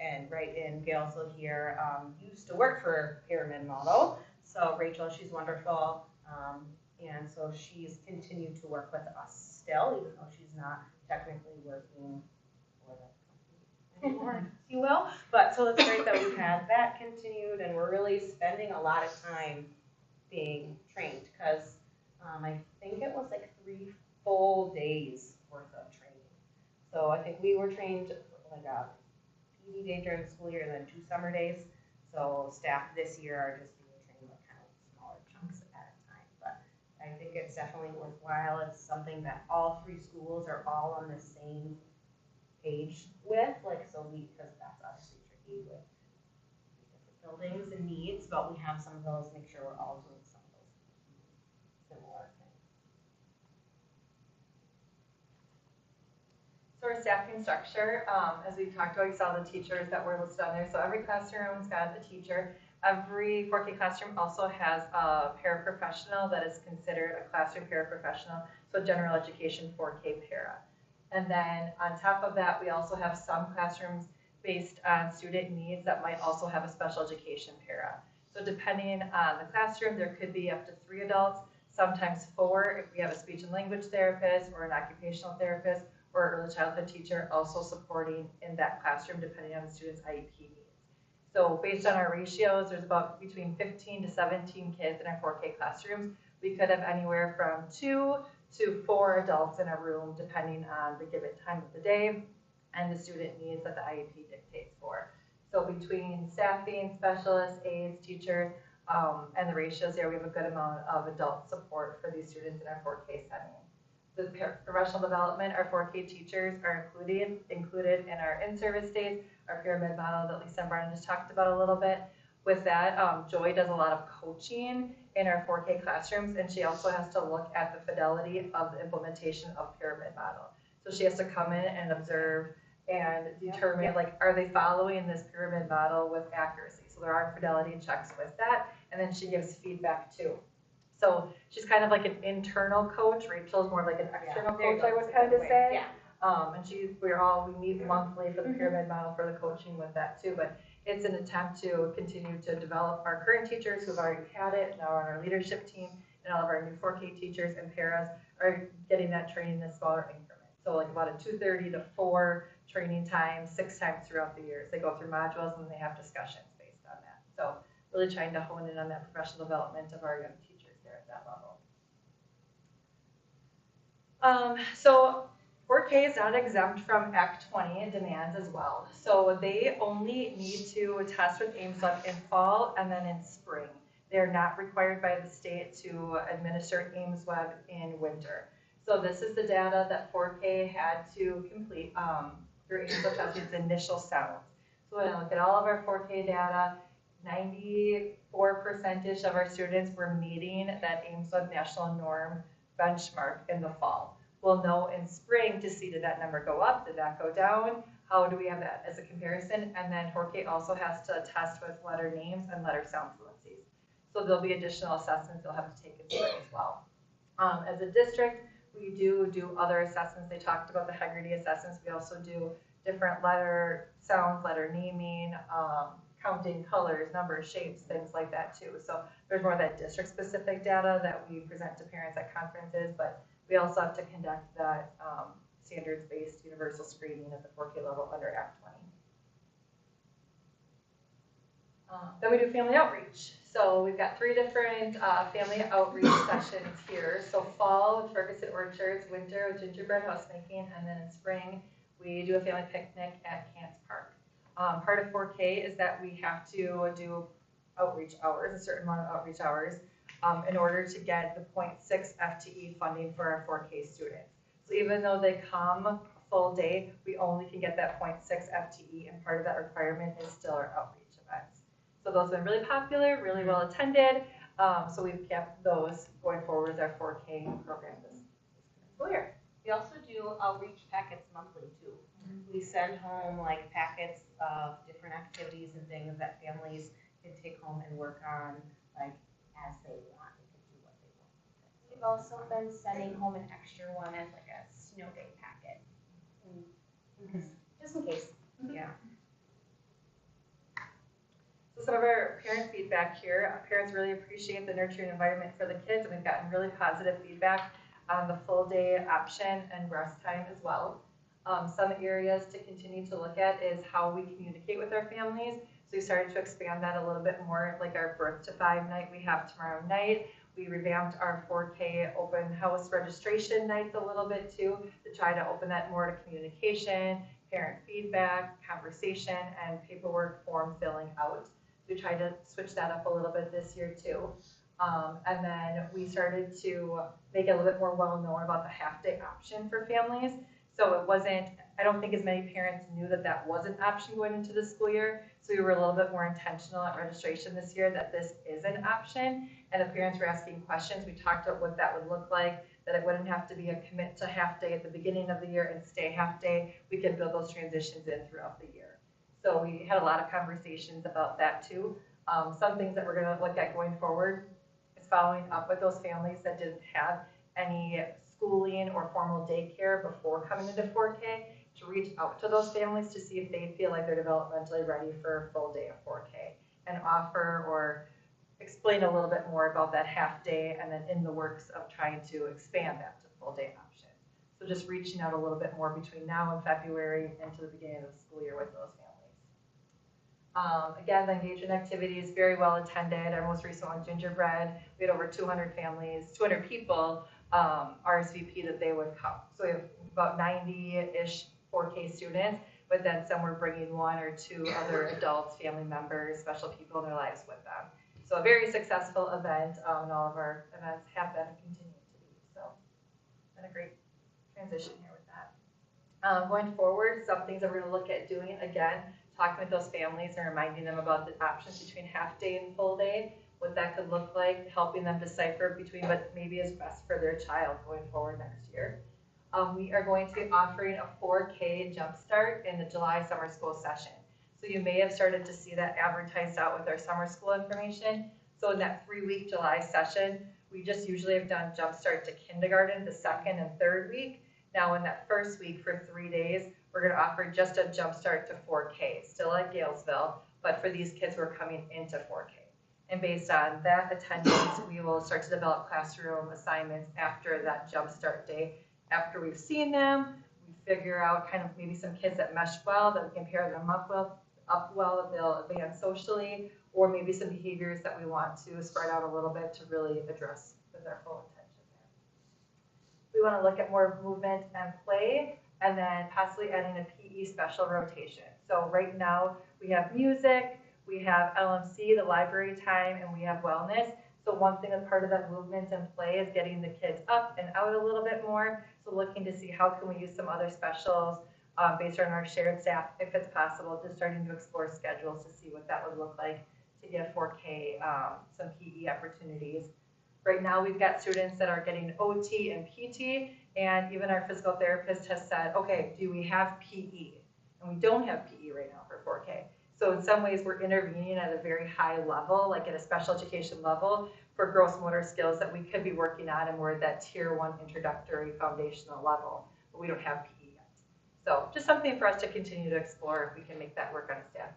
and right in Gale here, used to work for Pyramid Model. So Rachel, she's wonderful. And so she's continued to work with us still, even though she's not technically working for the company anymore, if you will. But so it's great that we've had that continued, and we're really spending a lot of time being trained, because I think it was 3 full days worth of training. So I think we were trained a PD day during the school year and then 2 summer days. So staff this year are just being trained kind of smaller chunks at a time. But I think it's definitely worthwhile. It's something that all 3 schools are all on the same page with. Because that's obviously tricky with different buildings and needs, but we have some of those, make sure we're all doing some of those similar things. So our staffing structure, as we talked about, you saw the teachers that were listed on there. So every classroom's got a teacher. Every 4K classroom also has a paraprofessional that is considered a classroom paraprofessional, so general education 4K para. And then on top of that, we also have some classrooms based on student needs that might also have a special education para. So depending on the classroom, there could be up to 3 adults, sometimes 4 if we have a speech and language therapist or an occupational therapist, or early childhood teacher also supporting in that classroom depending on the student's IEP needs. So based on our ratios, there's about between 15 to 17 kids in our 4K classrooms. We could have anywhere from 2 to 4 adults in a room depending on the given time of the day and the student needs that the IEP dictates for. So between staffing, specialists, aides, teachers, And the ratios there, we have a good amount of adult support for these students in our 4K setting. The professional development, our 4K teachers are included in our in-service days, our pyramid model that Lisa and Brian just talked about a little bit. With that, Joy does a lot of coaching in our 4K classrooms, and she also has to look at the fidelity of the implementation of pyramid model. So she has to come in and observe and determine, like, are they following this pyramid model with accuracy? So there are fidelity checks with that, and then she gives feedback too. So she's kind of like an internal coach. Rachel's more like an external coach, I would kind of say. Yeah. We meet monthly for the pyramid model for the coaching with that too. But it's an attempt to continue to develop our current teachers who've already had it, now on our leadership team, and all of our new 4K teachers and paras are getting that training in smaller increments. So like about a 2:30 to 4 training time, 6 times throughout the years. They go through modules and they have discussions based on that. So really trying to hone in on that professional development of our young teachers there at that level. So 4K is not exempt from Act 20 demands as well. So they only need to test with AIMSWeb in fall and then in spring. They are not required by the state to administer AIMSWeb in winter. So this is the data that 4K had to complete through AIMSWeb testing its initial sounds. So when I look at all of our 4K data, 94% of our students were meeting that AIMSWeb national norm benchmark in the fall. We'll know in spring to see, did that number go up, did that go down, how do we have that as a comparison, and then 4K also has to test with letter names and letter sound fluencies. So there'll be additional assessments they'll have to take in spring as well. As a district, we do other assessments. They talked about the Hegarty assessments. We also do different letter sounds, letter naming, counting colors, numbers, shapes, things like that too. So there's more of that district-specific data that we present to parents at conferences, but we also have to conduct that standards-based universal screening at the 4K level under Act 20. Then we do family outreach. So we've got 3 different family outreach sessions here. So fall with Ferguson Orchards, winter with gingerbread house making, and then in spring we do a family picnic at Cants Park. Part of 4K is that we have to do outreach hours, a certain amount of outreach hours, in order to get the 0.6 FTE funding for our 4K students. So even though they come a full day, we only can get that 0.6 FTE, and part of that requirement is still our outreach events. So those have been really popular, really well attended, so we've kept those going forward with our 4K program this school year. We also do outreach packets monthly too. We send home like packets of different activities and things that families can take home and work on, like as they want. They can do what they want. We've also been sending home an extra one as like a snow day packet, just in case. Yeah. So some of our parent feedback here, parents really appreciate the nurturing environment for the kids, and we've gotten really positive feedback on the full day option and rest time as well. Some areas to continue to look at is how we communicate with our families. So we started to expand that a little bit more, like our Birth to 5 night we have tomorrow night. We revamped our 4K open house registration nights a little bit too, to try to open that more to communication, parent feedback, conversation, and paperwork form filling out. We tried to switch that up a little bit this year too. And then we started to make it a little bit more well known about the half-day option for families. So it wasn't, I don't think as many parents knew that that was an option going into the school year. So we were a little bit more intentional at registration this year that this is an option. And the parents were asking questions. We talked about what that would look like, that it wouldn't have to be a commit to half day at the beginning of the year and stay half day. We could build those transitions in throughout the year. So we had a lot of conversations about that too. Some things that we're going to look at going forward is following up with those families that didn't have any schooling or formal daycare before coming into 4K, to reach out to those families to see if they feel like they're developmentally ready for a full day of 4K, and offer or explain a little bit more about that half day, and then in the works of trying to expand that to full day option. So just reaching out a little bit more between now and February into the beginning of the school year with those families. Again, the engagement activity is very well attended. Our most recent one, gingerbread, we had over 200 families, 200 people RSVP that they would come. So we have about 90-ish 4K students, but then some were bringing 1 or 2 other adults, family members, special people in their lives with them. So a very successful event, and all of our events have been and continue to be. So been a great transition here with that. Going forward, some things that we're going to look at doing, again, talking with those families and reminding them about the options between half day and full day, what that could look like, helping them decipher between what maybe is best for their child going forward next year. We are going to be offering a 4K jumpstart in the July summer school session. So you may have started to see that advertised out with our summer school information. So in that 3-week July session, we just usually have done jumpstart to kindergarten the 2nd and 3rd week. Now in that 1st week for 3 days, we're going to offer just a jumpstart to 4K, still at Galesville, but for these kids who are coming into 4K. And based on that attendance, we will start to develop classroom assignments after that jumpstart day. After we've seen them, we figure out kind of maybe some kids that mesh well, that we can pair them up well, that they'll advance socially, or maybe some behaviors that we want to spread out a little bit to really address with our full attention there. We want to look at more movement and play, and then possibly adding a PE special rotation. So right now we have music, we have LMC, the library time, and we have wellness. So one thing that's part of that movement and play is getting the kids up and out a little bit more. So looking to see how can we use some other specials based on our shared staff, if it's possible, just starting to explore schedules to see what that would look like to give 4K some PE opportunities. Right now we've got students that are getting OT and PT, and even our physical therapist has said, okay, do we have PE? And we don't have PE right now for 4K. So in some ways we're intervening at a very high level, like at a special education level, for gross motor skills that we could be working on, and we're at that tier 1 introductory foundational level, but we don't have PE yet. So just something for us to continue to explore if we can make that work on a staffing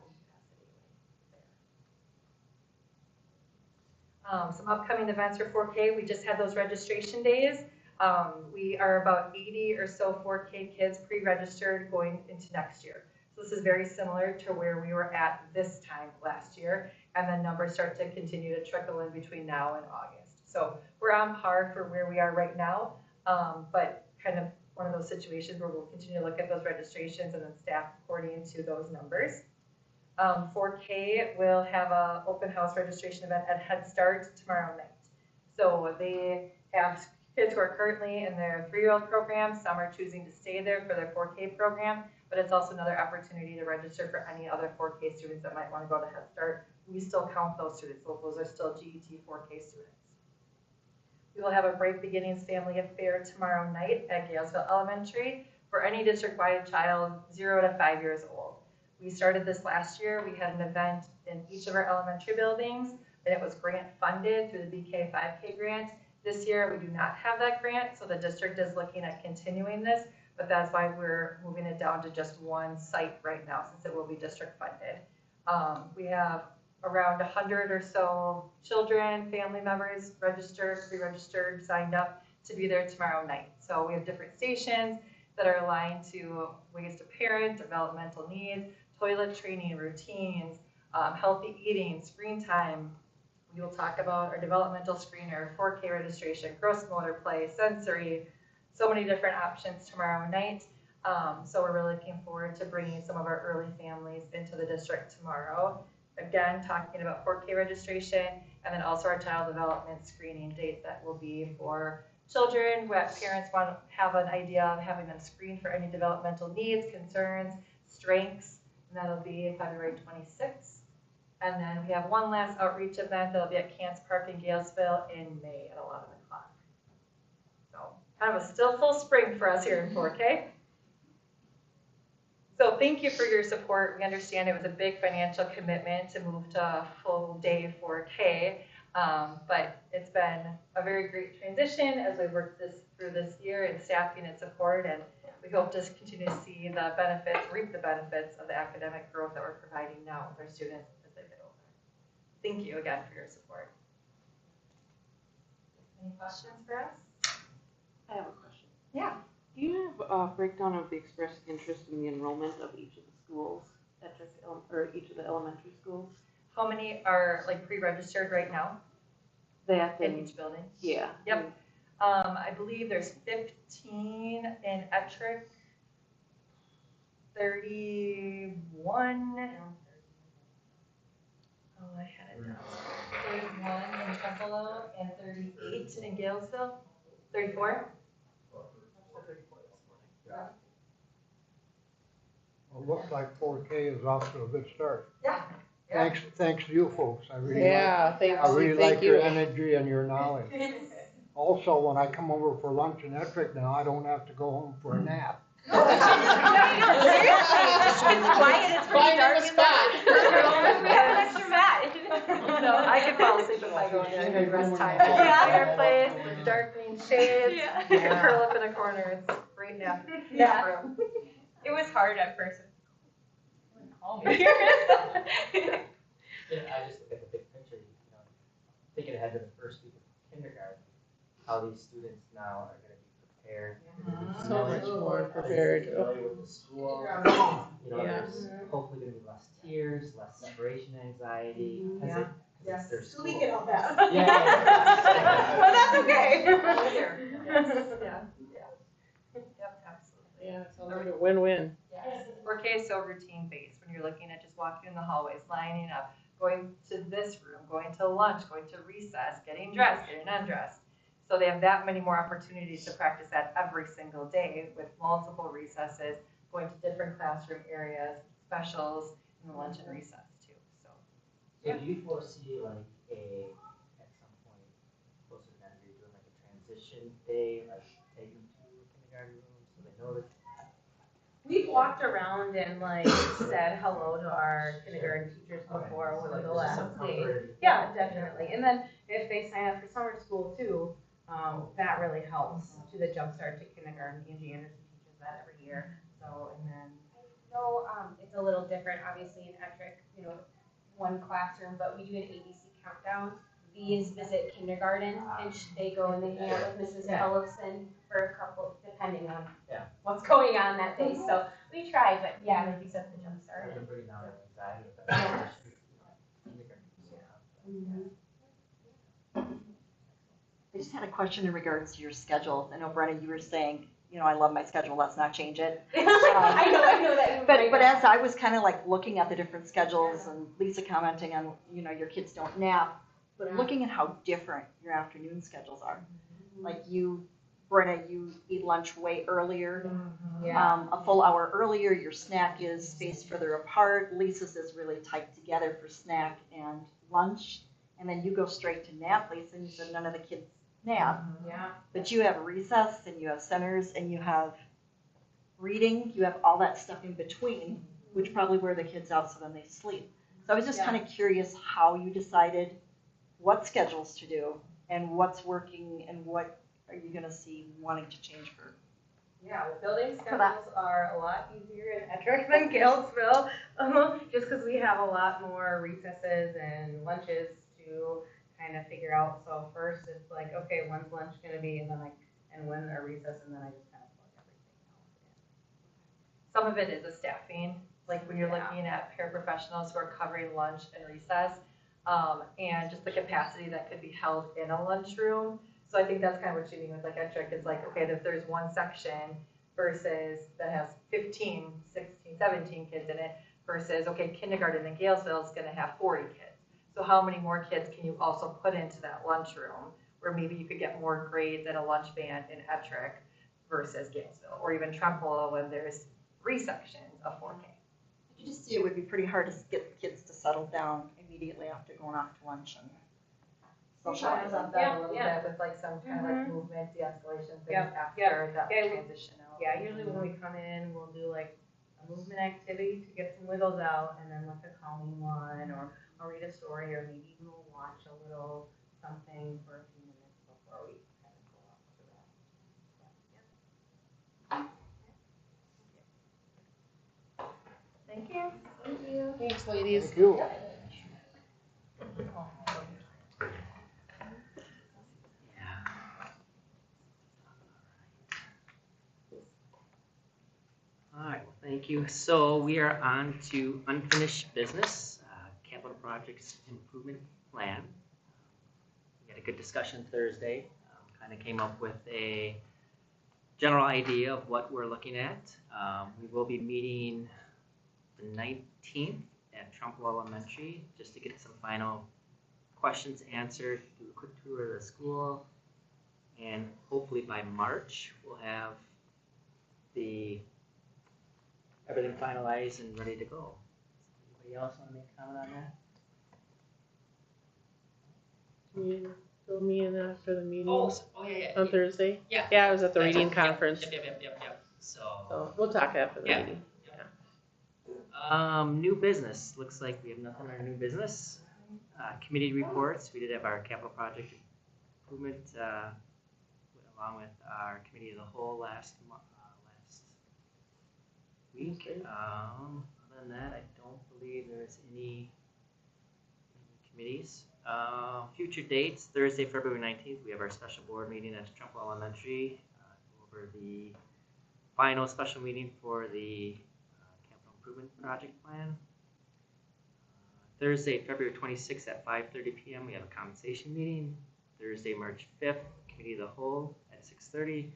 capacity. Some upcoming events for 4K, we just had those registration days. We are about 80 or so 4K kids pre-registered going into next year. So this is very similar to where we were at this time last year, and then numbers start to continue to trickle in between now and August. So we're on par for where we are right now, but kind of one of those situations where we'll continue to look at those registrations and then staff according to those numbers. 4K will have an open house registration event at Head Start tomorrow night. So they have kids who are currently in their 3-year-old program. Some are choosing to stay there for their 4K program, but it's also another opportunity to register for any other 4K students that might want to go to Head Start. We still count those students, so those are still GET 4K students. We will have a Bright Beginnings Family Affair tomorrow night at Galesville Elementary for any district-wide child 0 to 5 years old. We started this last year. We had an event in each of our elementary buildings, and it was grant funded through the BK 5K grant. This year, we do not have that grant, so the district is looking at continuing this, but that's why we're moving it down to just one site right now, since it will be district funded. We have around 100 or so children, family members registered, pre-registered, signed up to be there tomorrow night. So we have different stations that are aligned to ways to parent, developmental needs, toilet training, routines, healthy eating, screen time. We will talk about our developmental screener, 4K registration, gross motor play, sensory, so many different options tomorrow night. So we're really looking forward to bringing some of our early families into the district tomorrow. Again, talking about 4K registration, and then also our child development screening date that will be for children where parents want to have an idea of having them screened for any developmental needs, concerns, strengths, and that'll be February 26th. And then we have one last outreach event that'll be at Cants Park in Galesville in May at 11 o'clock. So kind of a still full spring for us here in 4K. So thank you for your support. We understand it was a big financial commitment to move to a full day 4K, but it's been a very great transition as we worked through this year in staffing and support, and we hope to continue to see the benefits, reap the benefits of the academic growth that we're providing now with our students as they get older. Thank you again for your support. Any questions for us? I have a question. Yeah. Do you have a breakdown of the expressed interest in the enrollment of each of the schools, or each of the elementary schools? How many are like pre-registered right now That in each building? Yeah. Yep. I believe there's 15 in Ettrick, 31. I had it down. 31 in Trempealeau and 38 in Galesville. 34? Well, looks like 4K is off to a good start. Yeah. Thanks to you folks. I really Thank like you. your energy and your knowledge. Also, when I come over for lunch in Ettrick now, I don't have to go home for a nap. No, you don't, seriously, it's quiet, it's pretty dark in there. We have an extra mat. No, I could fall asleep if I go in there. I need rest time. Yeah. Fireplace, with darkening shades. Yeah. You can curl up in a corner. It's great nap room. It was hard at first. Yeah, I just look at the big picture, you know, thinking ahead to the first week of kindergarten, how these students now are gonna be prepared. So much more prepared. Familiar with the school, you know, Yeah. there's hopefully gonna be less tears, less separation anxiety, cause Yeah. it's their school. We get all that. Yeah. Well, that's okay. Yeah. Yep, absolutely. Yeah, it sounds like a win-win. Yes. 4K is so routine-based when you're looking at just walking in the hallways, lining up, going to this room, going to lunch, going to recess, getting dressed, getting undressed. So they have that many more opportunities to practice that every single day with multiple recesses, going to different classroom areas, specials, and lunch and recess too. So So do you foresee like at some point, closer to that, you're doing like a transition day, like take them to a kindergarten room so they know that? We've walked around and like said hello to our kindergarten teachers before when the last day. Yeah, definitely. And then if they sign up for summer school too, that really helps to the jumpstart to kindergarten. Angie Anderson teaches that every year. So, and then No, it's a little different, obviously in Ettrick, you know, one classroom, but we do an ABC countdown. These visit kindergarten and they go and they hang out with Mrs. Ellison for a couple, depending on what's going on that day. So we try, but yeah, like you said, the jump start. I've been bringing down that anxiety, but kindergarten. I just had a question in regards to your schedule. I know, Brenna, you were saying, you know, I love my schedule, let's not change it. I know that. But as I was kind of like looking at the different schedules and Lisa commenting on, you know, your kids don't nap, but looking at how different your afternoon schedules are. Like you, Brenna, you eat lunch way earlier, a full hour earlier, your snack is spaced further apart. Lisa's is really tight together for snack and lunch. And then you go straight to nap, Lisa, and you said none of the kids nap. yeah. But you have recess and you have centers and you have reading, you have all that stuff in between, which probably wear the kids out so then they sleep. So I was just kind of curious how you decided what schedules to do and what's working and what are you going to see wanting to change for. Yeah, well, building schedules are a lot easier in Ettrick than Galesville, just because we have a lot more recesses and lunches to kind of figure out. So first it's like, okay, when's lunch gonna be, and when our recess, and then I just kind of plug everything else in. some of it is a staffing, like when you're looking at paraprofessionals who are covering lunch and recess, and just the capacity that could be held in a lunchroom. So I think that's kind of what you mean with like Ettrick. It's like, okay, if there's one section versus that has 15, 16, 17 kids in it versus, okay, kindergarten in Galesville is gonna have 40 kids. So how many more kids can you also put into that lunchroom where maybe you could get more grades at a lunch band in Ettrick versus Galesville, or even Trempealeau when there's 3 sections of 4K. You just see it would be pretty hard to get kids to settle down immediately after going off to lunch and socializing. Sometimes that a little bit with like some kind of like movement, de-escalation things after that transition out. Yeah, usually when we come in, we'll do like a movement activity to get some wiggles out, and then like a calming one, or I'll read a story, or maybe we'll watch a little something for a few minutes before we kind of go off to that. Thank you. Thank you. Thanks, ladies. Thank you. All right, well, thank you. So we are on to unfinished business, capital projects improvement plan. We had a good discussion Thursday, kind of came up with a general idea of what we're looking at. We will be meeting the 19th at at Trempealeau Elementary, just to get some final questions answered, do a quick tour of the school, and hopefully by March, we'll have everything finalized and ready to go. Anybody else want to make a comment on that? You fill me in after the meeting Oh, yeah. on Thursday? Yeah. Yeah, I was at the That's reading it. conference, Yep. So, so we'll talk after the Yeah. meeting. new business, looks like we have nothing on our new business. Committee reports, we did have our capital project improvement, along with our committee of the whole last week. Okay. Other than that, I don't believe there's any committees. Future dates, Thursday, February 19th, we have our special board meeting at Trempealeau Elementary. Go over the final special meeting for the capital improvement project plan. Thursday, February 26th at 5:30 p.m. we have a compensation meeting. Thursday, March 5th, committee of the whole at 6:30.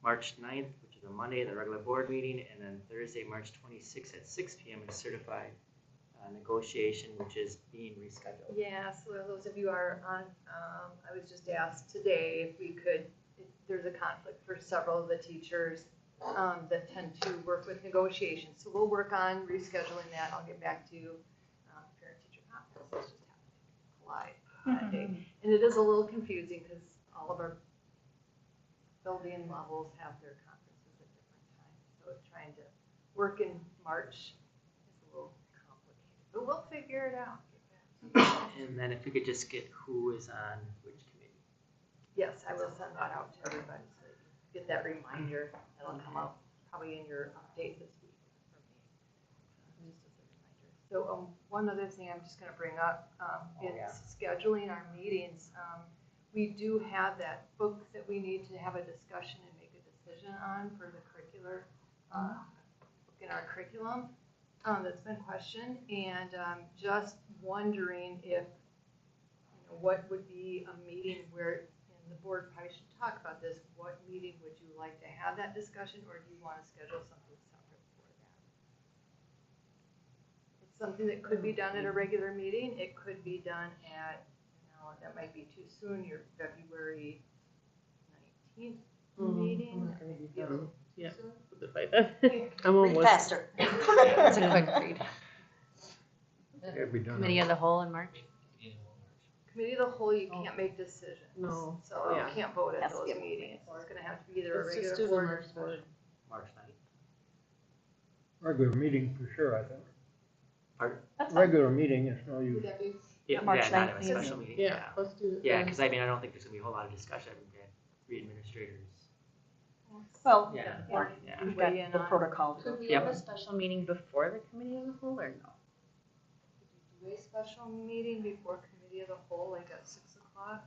March 9th, which is a Monday, the regular board meeting, and then Thursday, March 26th at 6 p.m. is certified negotiation, which is being rescheduled. Yeah, so those of you are on, I was just asked today if we could, if there's a conflict for several of the teachers that tend to work with negotiations. So we'll work on rescheduling that. I'll get back to you. Parent-teacher conference just happened to collide that day. And it is a little confusing because all of our building levels have their conferences at different times. So trying to work in March is a little complicated, but we'll figure it out. And then if we could just get who is on which committee. Yes, I will send that out to everybody so that you get that reminder. That'll come out probably in your update this week for me. Just as a reminder. So one other thing I'm just going to bring up is scheduling our meetings. We do have that book that we need to have a discussion and make a decision on for the curricular book in our curriculum that's been questioned, and just wondering if what would be a meeting where, and the board probably should talk about this, what meeting would you like to have that discussion, or do you want to schedule something separate for that? It's something that could be done at a regular meeting. It could be done at, that might be too soon, your February 19th meeting. I'm not gonna be Yeah. done. Yeah, by then. I'm almost. Faster. It's a quick read. It'd be done. Committee of the whole in March? Committee of the whole, you can't make decisions. No. So Yeah. you can't vote at Has to those get moved. meetings. It's gonna have to be either a Let's just regular do the board or March special. board. March 9th. Regular meeting for sure, I think. Pardon? Regular meeting is no use. Would that be? Yeah, March not have a 9th. special meeting. Yeah, let's do it. Yeah, because I mean, I don't think there's gonna be a whole lot of discussion. We've had 3 administrators. Well, Yeah. yeah, Yeah. we've got Weigh in the on- protocol to go Could we through. have a special meeting before the committee of the whole or no? Do a special meeting before committee of the whole, like at 6 o'clock?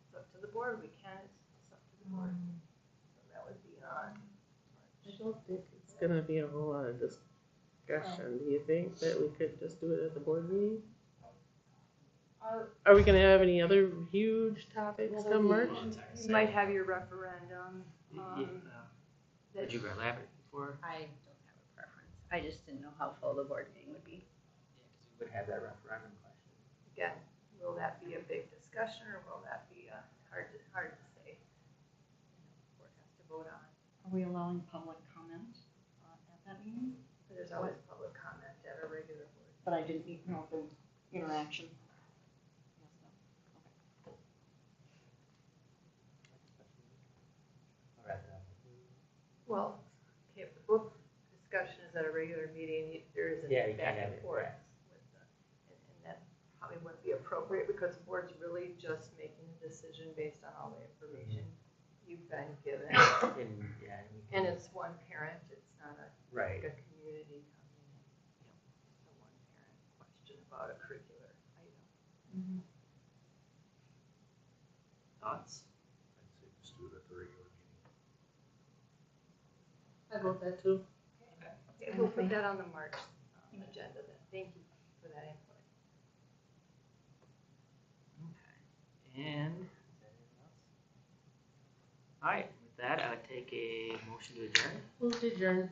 It's up to the board. We can, it's up to the board. So that would be on. I don't think it's gonna be a whole lot of discussion. Do you think that we could just do it at the board meeting? Are we gonna have any other huge topics come March? You might have your referendum. Did you elaborate before? I don't have a preference. I just didn't know how full the board meeting would be. Yeah, because we would have that referendum question. Again, will that be a big discussion or will that be hard to say? The board has to vote on. Are we allowing public comment at that meeting? There's always public comment at a regular board. But I didn't know if there was interaction. Yes, no. Okay. Well, okay, if the book discussion is at a regular meeting, there isn't Yeah, you back can't have and it, forth. yeah. With and that probably wouldn't be appropriate because the board's really just making a decision based on all the information you've been given. And, yeah, we And can- it's one parent, it's not right. like a community coming in. It's a one parent question about a curricular item. Thoughts? I'd say just do it at the regular meeting. I vote that too. Okay, we'll put that on the March agenda then. Thank you for that input. Okay. And is that anything else? All right. With that, I would take a motion to adjourn. Move to adjourn.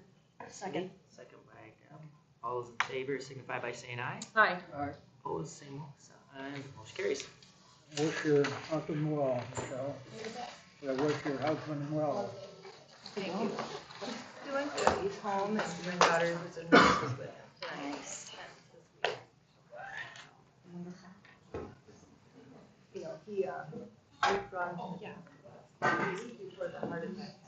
Second. Second by Deb. All those in favor signify by saying aye. Hi. Opposed, same sign. Motion carries. Wish your husband well, Michelle. I wish your husband well. Thank you. Doing good. He's home and my daughter was in nurses with him tonight. Nice. You know, he run before the heart attack